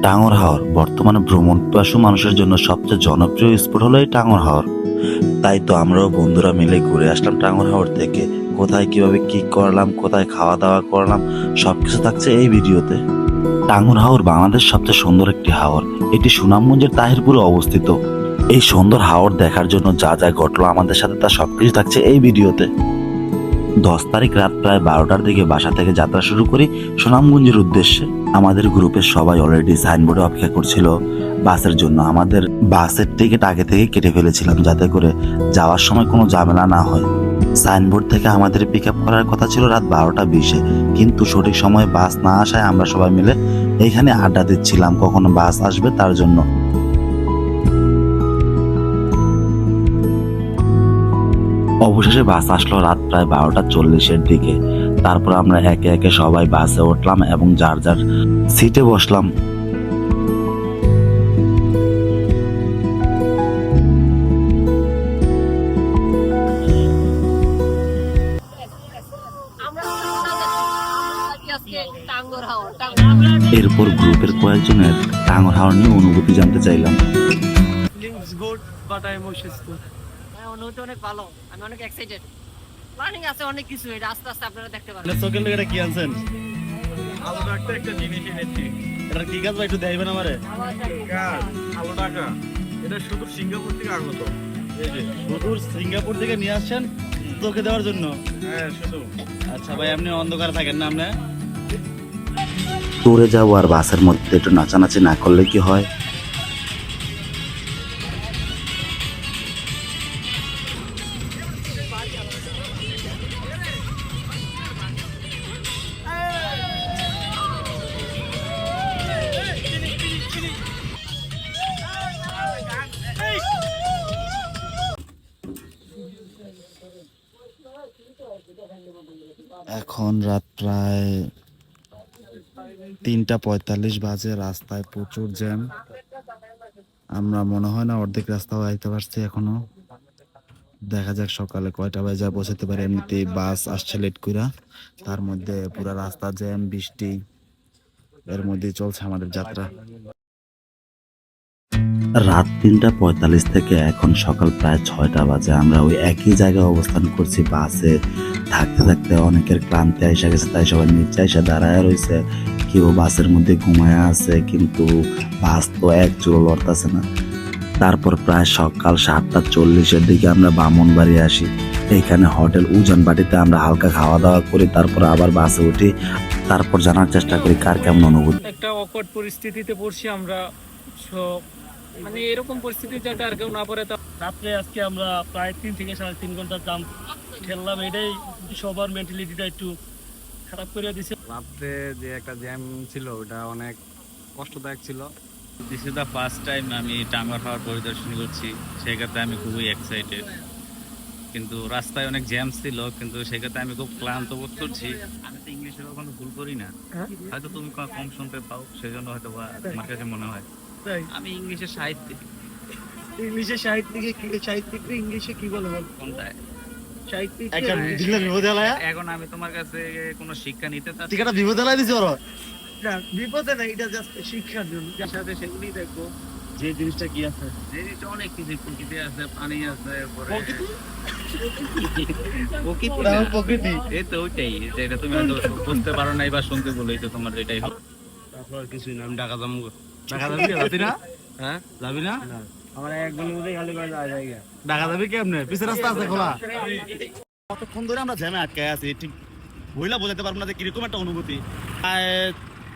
টাঙ্গুয়ার হাওর বর্তমানে ভ্রমণ পিপাসু মানুষের জন্য সবচেয়ে জনপ্রিয় স্পট হলো এই টাঙ্গুয়ার হাওর। তাই তো আমরাও বন্ধুরা মিলে ঘুরে আসলাম টাঙ্গুয়ার হাওর থেকে। কোথায় কিভাবে কি করলাম, কোথায় খাওয়া দাওয়া করলাম, সবকিছু থাকছে এই ভিডিওতে। টাঙ্গুয়ার হাওর বাংলাদেশ সবচেয়ে সুন্দর একটি হাওর। এটি সুনামগঞ্জের তাহিরপুরে অবস্থিত। এই সুন্দর হাওর দেখার জন্য যা যা ঘটলো আমাদের সাথে তা সবকিছু থাকছে এই ভিডিওতে। 10 তারিখ রাত প্রায় 12টার দিকে বাসা থেকে যাত্রা শুরু করি সুনামগঞ্জের উদ্দেশ্যে। আমাদের গ্রুপের সবাই অলরেডি সাইনবোর্ডে অপেক্ষা করছিল বাসের জন্য। আমাদের বাসের টিকিট আগে থেকে কেটে ফেলেছিলাম যাতে করে যাওয়ার সময় কোনো ঝামেলা না হয়। সাইনবোর্ড থেকে আমাদের পিক আপ করার কথা ছিল রাত 12টা 20-এ, কিন্তু সঠিক সময়ে বাস না আসায় আমরা সবাই মিলে এইখানে আড্ডা দিচ্ছিলাম কখনো বাস আসবে তার জন্য। অবশেষে বাস আসলো রাত প্রায় 12টা 40-এর দিকে। তারপর আমরা একে একে সবাই বাসে উঠলাম এবং যার যার সিটে বসলাম। এরপর গ্রুপের কয়েকজনের টাঙ্গুয়ার হাওর নিয়ে অনুভূতি জানতে চাইলাম। অনুভূতি অনেক ভালো, আমি অনেক এক্সাইটেড। প্ল্যানিং আছে অনেক কিছু, এটা আস্তে আস্তে আপনারা দেখতে পারবেন। চোখের লেগে কি আনছেন? আলু টাকা একটা জিনিস এনেছি। এটা কি কাজ ভাই, একটু দেখাবেন আমারে? আলু টাকা এটা শুধু সিঙ্গাপুর থেকে আগত। এই যে সুদূর সিঙ্গাপুর থেকে নিয়ে আসছেন তোকে দেওয়ার জন্য? হ্যাঁ শুধু। আচ্ছা ভাই, আপনি অন্ধকারে থাকেন না? আপনি ট্যুরে যাবো আর বাসের মধ্যে একটু নাচানাচি না করলে কি হয়? এখন রাত প্রায় 3টা 45 বাজে। রাস্তায় প্রচুর জ্যাম। আমরা মনে হয় না অর্ধেক রাস্তাও আইতে পারছি এখনো। দেখা যাক সকালে কয়টা বাজে পৌঁছাতে পারি। এমনিতেই বাস আসছে লেট কইরা, তার মধ্যে পুরো রাস্তা জ্যাম, বৃষ্টি, এর মধ্যেই চলছে আমাদের যাত্রা। রাত 3টা 45 থেকে এখন সকাল প্রায় 6টা বাজে। আমরা ওই একই জায়গায় অবস্থান করছি বাসে। থাকতে থাকতে অনেকের ক্লান্তি এসে গেছে, তাই সবাই নিচে এসে দাঁড়ায় রয়েছে। কেউ বাসের মধ্যে ঘুমায় আছে, কিন্তু বাস তো এক চুলো লড়তেছে না। তারপর প্রায় সকাল 7টা 40-এর দিকে আমরা বামনবাড়ি আসি। এইখানে হোটেল উজান বাটিতে আমরা হালকা খাওয়া দাওয়া করি, তারপর আবার বাসে উঠি। তারপর জানার চেষ্টা করি কার কেমন অনুভূতি। একটা অকওয়ার্ড পরিস্থিতিতে পড়ছি আমরা, সব মানে এরকম পরিস্থিতি যাতে আর কেউ না পড়ে। রাত্রে আজকে আমরা প্রায় 3 থেকে 3.5 ঘন্টা জাম খেললাম। এটাই সবার মেন্টালিটিটা একটু খারাপ করে দিছে। রাত্রে যে একটা জ্যাম ছিল ওটা অনেক কষ্টদায়ক ছিল। This is the first time আমি টাঙ্গুয়ার হাওর পরিদর্শন করছি, সেক্ষেত্রে আমি খুবই এক্সাইটেড। কিন্তু রাস্তায় অনেক জ্যাম ছিল, কিন্তু সেক্ষেত্রে আমি খুব ক্লান্ত বোধ করছি। আমি তো ইংলিশে কখনো ভুল করি না, হয়তো তুমি কম শুনতে পাও, সেজন্য হয়তো তোমার কাছে মনে হয়। আমি ইংলিশের সাহিত্যিক। ইংলিশে কি বলে বল? কোনটায়? সাহিত্যিক একটা দিলে বিপদেলায়। এখন আমি তোমার কাছে কোনো শিক্ষা নিতে চাচ্ছি টিকাটা বিপদেলায় দিছে ওরা। না, বিপদে না, এটা জাস্ট শিক্ষার জন্য। যার সাথে সেগুলি দেখবো। যে জিনিসটা কি আছে, জিনিসটা অনেক কিছু, প্রকৃতি আছে, পানি আছে, পরে প্রকৃতি। এই তো ওইটাই, যেটা তুমি হয়তো বুঝতে পারো নাই বা শুনতে বলেই তো তোমার এটাই হলো। তারপর কিছুই না, আমি ঢাকা যাবো। ঢাকা যাবি? যাবি না? হ্যাঁ যাবি না? আমার একদম মধ্যে খালি করে যাওয়া যায়। ঢাকা যাবি কেমনে? পিছের রাস্তা আছে খোলা। কতক্ষণ ধরে আমরা জ্যামে আটকায় আছি, ঠিক বইলা বোঝাতে পারবো না যে কিরকম একটা অনুভূতি।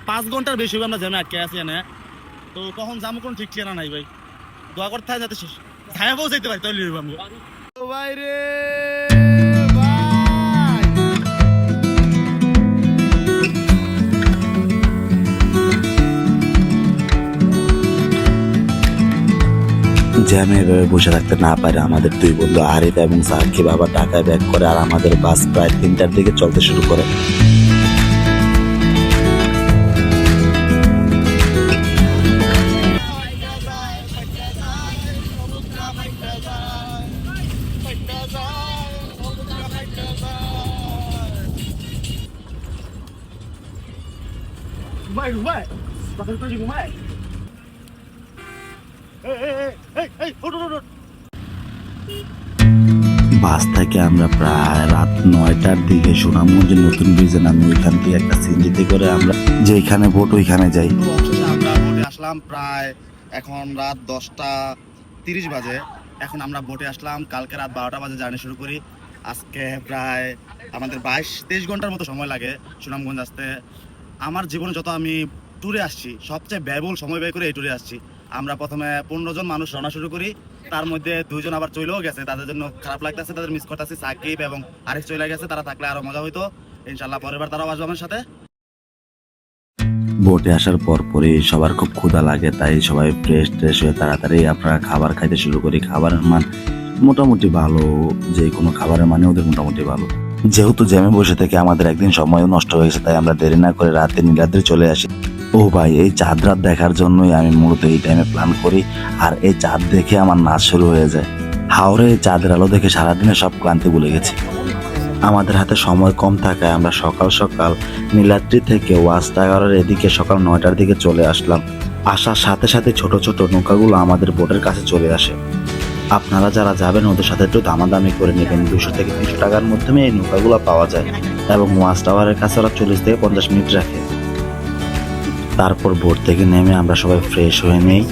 5 ঘন্টার বেশি আমরা জ্যামে আটকায় আছি এনে। তো কখন যাবো কোনো ঠিক ঠিকানা নাই ভাই। দোয়া করতে হয় যাতে ছায়া পৌঁছাইতে পারি, তাহলে আমি ভাই রে জ্যামে এভাবে বসে থাকতে না পারে আমাদের 2 বন্ধু আরিফ এবং সাকিব আবার ঢাকায় ব্যাক করে, আর আমাদের বাস প্রায় 3টার দিকে চলতে শুরু করে। ঘুমাই, বাসার তো ঘুমাই। বাস থেকে আমরা প্রায় রাত 9টার দিকে সুনামগঞ্জের নতুন ব্রিজে নামি। ওইখান থেকে একটা সিএনজিতে করে আমরা যেখানে বোট ওইখানে যাই। তো অবশেষে আমরা বোটে আসলাম প্রায় এখন রাত 10:30 বাজে। এখন আমরা বোটে আসলাম, কালকে রাত 12টা বাজে জার্নি শুরু করি। আজকে প্রায় আমাদের 22-23 ঘন্টার মতো সময় লাগে সুনামগঞ্জ আসতে। আমার জীবনে যত আমি ট্যুরে আসছি সবচেয়ে ব্যয়বহুল সময় ব্যয় করে এই ট্যুরে আসছি। আমরা প্রথমে 15 জন মানুষ রওনা শুরু করি, তার মধ্যে 2 জন আবার চলেও গেছে, তাদের জন্য খারাপ লাগতেছে, তাদের মিস করতেছি। সাকিব এবং আরিফ চলে গেছে, তারা থাকলে আরো মজা হইতো। ইনশাল্লাহ পরের বার তারাও আসবে আমার সাথে। বোটে আসার পর পরই সবার খুব ক্ষুধা লাগে, তাই সবাই ফ্রেশ হয়ে তাড়াতাড়ি আপনারা খাবার খাইতে শুরু করি। খাবারের মান মোটামুটি ভালো, যে কোনো খাবারের মানে ওদের মোটামুটি ভালো। যেহেতু জ্যামে বসে থেকে আমাদের একদিন সময়ও নষ্ট হয়েছে, তাই আমরা দেরি না করে রাতে নীলাদ্রি চলে আসি। ও ভাই, এই চাঁদ রাত দেখার জন্যই আমি মূলত এই টাইমে প্ল্যান করি, আর এই চাঁদ দেখে আমার নাচ শুরু হয়ে যায়। হাওড়ে এই চাঁদের আলো দেখে সারাদিনে সব ক্লান্তি ভুলে গেছি। আমাদের হাতে সময় কম থাকায় আমরা সকাল সকাল নীলাদ্রি থেকে ওয়াচ টাওয়ারের এদিকে সকাল 9টার দিকে চলে আসলাম। আসার সাথে সাথে ছোট ছোট নৌকাগুলো আমাদের বোটের কাছে চলে আসে। আপনারা যারা যাবেন ওদের সাথে একটু দামাদামি করে নেবেন। 200 থেকে 300 টাকার মাধ্যমে এই নৌকাগুলো পাওয়া যায় এবং ওয়াচ টাওয়ারের কাছে ওরা 40 থেকে 50 মিনিট রাখে। তারপর বোট থেকে নেমে আমরা সবাই ফ্রেশ হয়ে নেই।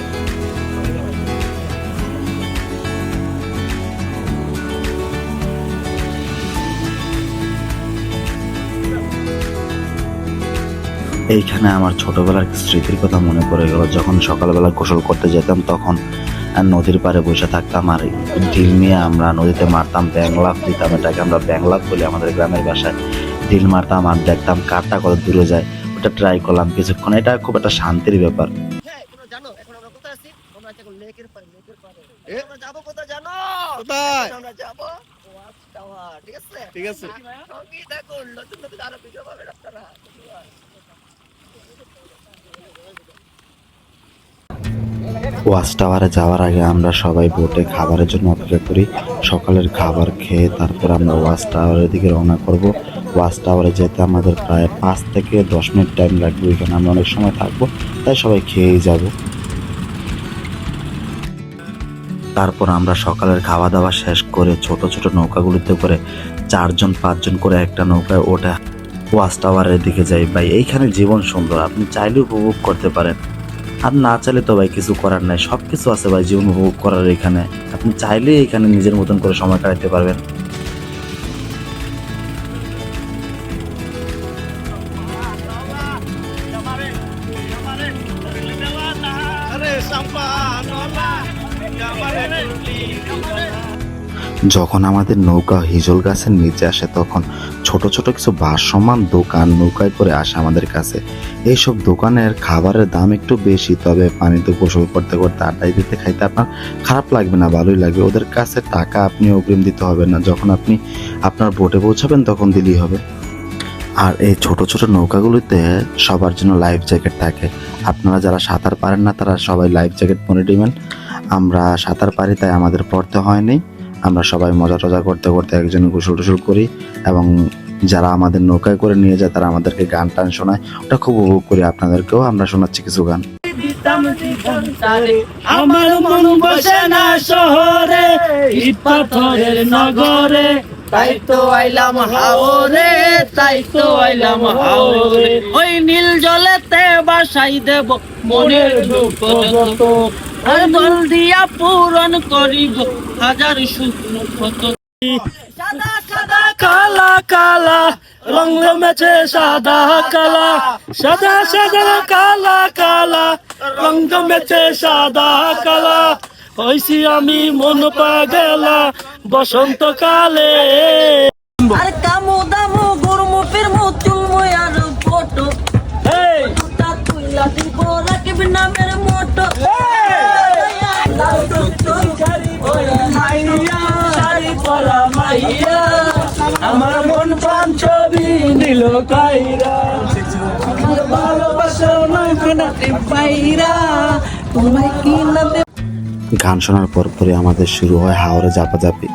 এইখানে আমার ছোটবেলার স্মৃতির কথা মনে পড়ে গেল। যখন সকালবেলা গোসল করতে যেতাম তখন নদীর পাড়ে বসে থাকতাম আর ঢিল নিয়ে আমরা নদীতে মারতাম, ব্যাংলাপ দিতাম। এটাকে আমরা ব্যাংলাপ বলি আমাদের গ্রামের ভাষায়। ঢিল মারতাম আর দেখতাম কারটা কত দূরে যায়, ওটা ট্রাই করলাম কিছুক্ষণ। এটা খুব একটা শান্তির ব্যাপার। হ্যাঁ, তোমরা জানো এখন আমরা কোথায় আছি? আমরা আছি এখন লেকের পাড়ে। আমরা যাবো কোথায় জানো? কোথায়? এখন আমরা যাবো ওয়াচ টাওয়ার। ঠিক আছে? ঠিক আছে। সঙ্গেই থাকুন, নতুন নতুন আরো ভিডিও পাবেন আপনারা। ওয়াচ টাওয়ারে যাওয়ার আগে আমরা সবাই বোটে খাবারের জন্য অপেক্ষা করি। সকালের খাবার খেয়ে তারপর আমরা ওয়াচ টাওয়ারের দিকে রওনা করব। ওয়াচ টাওয়ারে যেতে আমাদের প্রায় 5 থেকে 10 মিনিট টাইম লাগবে। এখানে আমরা অনেক সময় থাকবো, তাই সবাই খেয়েই যাব। তারপর আমরা সকালের খাওয়া দাওয়া শেষ করে ছোট ছোট নৌকাগুলিতে করে 4 জন 5 জন করে একটা নৌকায় ওঠে ওয়াচ টাওয়ারের দিকে যাই। ভাই, এইখানে জীবন সুন্দর, আপনি চাইলে উপভোগ করতে পারেন, আর না চাইলে তো ভাই কিছু করার নাই। সব কিছু আছে ভাই জীবন উপভোগ করার এখানে। আপনি চাইলে এখানে নিজের মতন করে সময় কাটাতে পারবেন। যখন আমাদের নৌকা হিজল গাছের নিচে আসে তখন ছোট ছোট কিছু ভাসমান দোকান নৌকায় করে আসে আমাদের কাছে। এইসব দোকানের খাবারের দাম একটু বেশি, তবে পানিতে গোসল করতে করতে আড্ডাই দিতে খাইতে আপনার খারাপ লাগবে না, ভালোই লাগবে। ওদের কাছে টাকা আপনি অগ্রিম দিতে হবে না, যখন আপনি আপনার বোটে পৌঁছাবেন তখন দিলেই হবে। আর এই ছোট ছোট নৌকাগুলিতে সবার জন্য লাইফ জ্যাকেট থাকে। আপনারা যারা সাঁতার পারেন না তারা সবাই লাইফ জ্যাকেট পরে নেবেন। আমরা সাঁতার পারি তাই আমাদের পড়তে হয়নি। আমরা সবাই মজা টজা করতে করতে একজন গোসল টোসল করি এবং যারা আমাদের নৌকায় করে নিয়ে যায় তারা আমাদেরকে গান টান শোনায়, ওটা খুব উপভোগ করি। আপনাদেরকেও আমরা শোনাচ্ছি কিছু গান। আমার মন বসে না শহরে, ইট পাথরের নগরে, তাই তো আইলাম হাওরে, তাই তো আইলাম হাওরে। ওই নীল জলেতে বাসাই দেব মনের দুঃখ যত, আর জল দিয়া পূরণ করিব হাজার শুকনো ক্ষত। সাদা সাদা কালা কালা রঙ মেছে, সাদা কালা সাদা সাদা কালা কালা রঙ মেছে, সাদা কালা হইছি আমি মন পাগলা বসন্তকালে। আর কামু দামু গরমু ফিরমু চুলমু আর ফটো, দুটা তুইলা দিব রাখবি নামের মোটো। আমার মন প্রাণ ছবি নিল কাইরা, ভালোবাসা নয় কোন পাইরা, তোমায় কি না। গান শোনার পর পরে আমাদের শুরু হয় হাওরে ঝাপাঝাপি।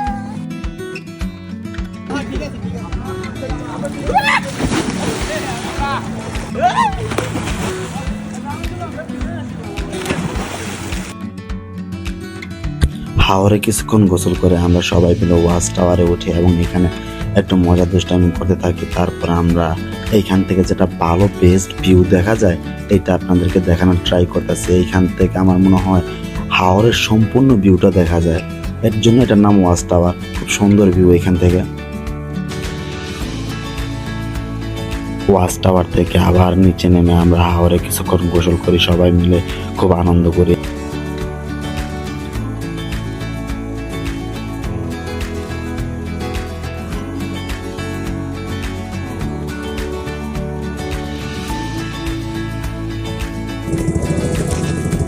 হাওরে কিছুক্ষণ গোসল করে আমরা সবাই মিলে ওয়াচ টাওয়ারে উঠি এবং এখানে একটু মজা দুষ্টামি করতে থাকি। তারপর আমরা এইখান থেকে যেটা ভালো বেস্ট ভিউ দেখা যায় এটা আপনাদেরকে দেখানোর ট্রাই করতেছি। এইখান থেকে আমার মনে হয় হাওরের সম্পূর্ণ ভিউটা দেখা যায়, এর জন্য এটার নাম ওয়াচ টাওয়ার। খুব সুন্দর ভিউ এখান থেকে। ওয়াচ টাওয়ার থেকে আবার নিচে নেমে আমরা হাওরে কিছুক্ষণ গোসল করি, সবাই মিলে খুব আনন্দ করি।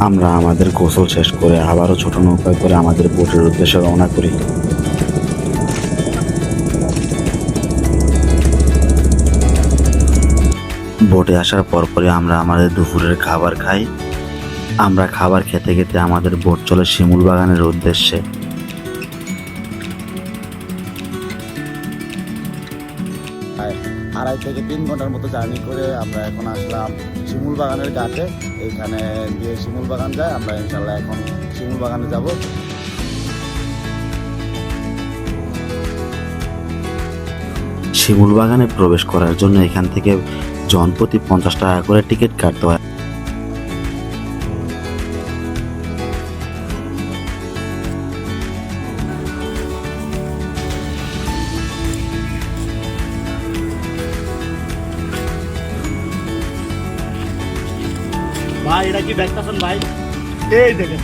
আমরা আমাদের গোসল শেষ করে আবারও ছোট নৌকায় করে আমাদের বোটের উদ্দেশ্যে রওনা করি। বোটে আসার পরপরই আমরা আমাদের দুপুরের খাবার খাই। আমরা খাবার খেতে খেতে আমাদের বোট চলে শিমুল বাগানের উদ্দেশ্যে। 2.5 থেকে 3 ঘন্টার মতো জার্নি করে আমরা এখন আসলাম শিমুল বাগানের ঘাটে। এইখানে গিয়ে শিমুল বাগান যায়, আমরা ইনশাল্লাহ এখন শিমুল বাগানে যাব। শিমুল বাগানে প্রবেশ করার জন্য এখান থেকে জনপ্রতি 50 টাকা করে টিকিট কাটতে হয়। ভাই এটা কি দেখতেছেন ভাই? এই দেখেন,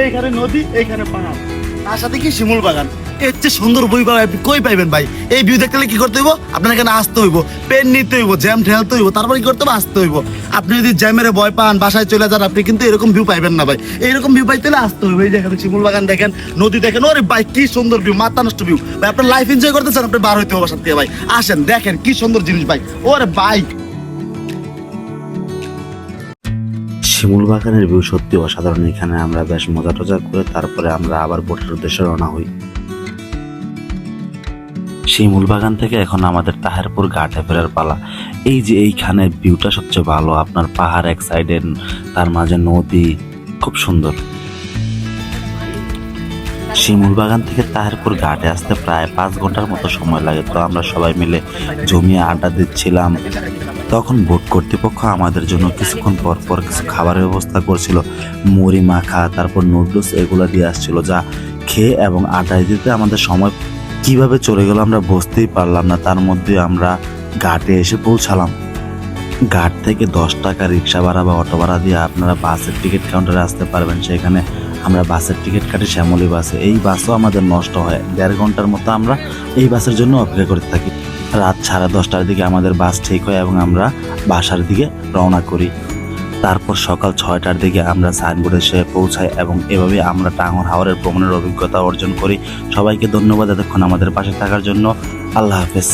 এইখানে নদী, এইখানে পাহাড়, তার সাথে কি শিমুল বাগান। এর চেয়ে সুন্দর বই আপনি কই পাইবেন ভাই? এই ভিউ দেখতে হলে কি করতে হইব? আপনার এখানে আসতে হইব, পেন নিতে হইব, জ্যাম ঠেলতে হইব, তারপরে কি করতে হবে? আসতে হইব। আপনি যদি জ্যামের ভয় পান, বাসায় চলে যান, আপনি কিন্তু এরকম ভিউ পাইবেন না ভাই। এইরকম ভিউ পাইতে হলে আসতে হইব। এই দেখেন শিমুল বাগান দেখেন, নদী দেখেন, ওরে ভাই কি সুন্দর ভিউ, মাথা নষ্ট ভিউ ভাই। আপনার লাইফ এনজয় করতে চান, আপনি বার হইতে হবে বাসার থেকে ভাই। আসেন দেখেন কি সুন্দর জিনিস ভাই, ওরে ভাই। শিমুল বাগানের ভিউ সত্যি অসাধারণ। এখানে আমরা বেশ মজা টজা করে তারপরে আমরা আবার বোটের উদ্দেশ্যে রওনা হই। শিমুল বাগান থেকে এখন আমাদের তাহেরপুর ঘাটে ফেরার পালা। এই যে এইখানের ভিউটা সবচেয়ে ভালো, আপনার পাহাড় এক সাইডে, তার মাঝে নদী, খুব সুন্দর। শিমুল বাগান থেকে তাহেরপুর ঘাটে আসতে প্রায় 5 ঘন্টার মতো সময় লাগে। তো আমরা সবাই মিলে জমিয়ে আড্ডা দিচ্ছিলাম। তখন বোট কর্তৃপক্ষ আমাদের জন্য কিছুক্ষণ পর পর কিছু খাবারের ব্যবস্থা করছিল, মুড়ি মাখা, তারপর নুডলস, এগুলো দিয়ে আসছিল, যা খেয়ে এবং আড্ডায় দিতে আমাদের সময় কিভাবে চলে গেল আমরা বুঝতেই পারলাম না। তার মধ্যে আমরা ঘাটে এসে পৌঁছালাম। ঘাট থেকে 10 টাকা রিক্সা ভাড়া বা অটো ভাড়া দিয়ে আপনারা বাসের টিকিট কাউন্টারে আসতে পারবেন। সেখানে আমরা বাসের টিকিট কাটি শ্যামলী বাসে। এই বাসও আমাদের নষ্ট হয়, 1.5 ঘন্টার মতো আমরা এই বাসের জন্য অপেক্ষা করতে থাকি। রাত 10:30টার দিকে আমাদের বাস ঠিক হয় এবং আমরা বাসার দিকে রওনা করি। তারপর সকাল 6টার দিকে আমরা সাইনবোর্ডে এসে পৌঁছাই এবং এভাবে আমরা টাঙ্গর হাওরের ভ্রমণের অভিজ্ঞতা অর্জন করি। সবাইকে ধন্যবাদ এতক্ষণ আমাদের পাশে থাকার জন্য। আল্লাহ হাফেজ।